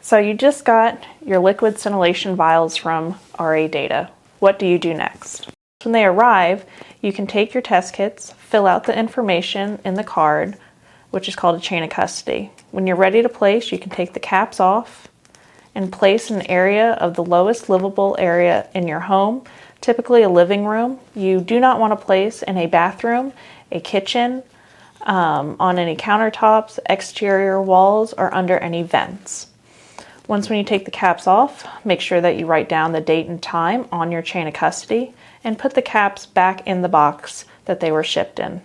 So you just got your liquid scintillation vials from RAdata. What do you do next? When they arrive, you can take your test kits, fill out the information in the card, which is called a chain of custody. When you're ready to place, you can take the caps off and place in an area of the lowest livable area in your home, typically a living room. You do not want to place in a bathroom, a kitchen, on any countertops, exterior walls, or under any vents. When you take the caps off, make sure that you write down the date and time on your chain of custody and put the caps back in the box that they were shipped in.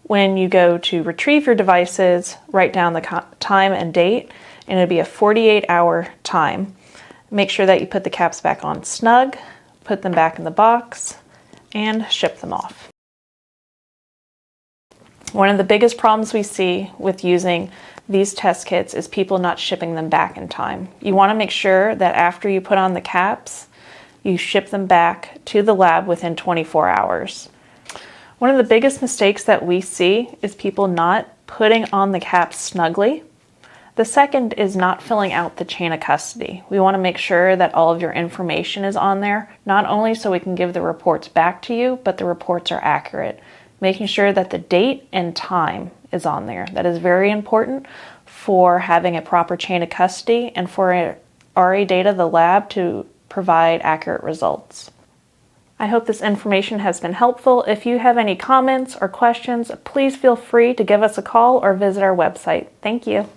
When you go to retrieve your devices, write down the time and date, and it'll be a 48-hour time. Make sure that you put the caps back on snug, put them back in the box, and ship them off. One of the biggest problems we see with using these test kits is people not shipping them back in time. You want to make sure that after you put on the caps, you ship them back to the lab within 24 hours. One of the biggest mistakes that we see is people not putting on the caps snugly. The second is not filling out the chain of custody. We want to make sure that all of your information is on there, not only so we can give the reports back to you, but the reports are accurate. Making sure that the date and time is on there. That is very important for having a proper chain of custody and for RAdata, the lab, to provide accurate results. I hope this information has been helpful. If you have any comments or questions, please feel free to give us a call or visit our website. Thank you.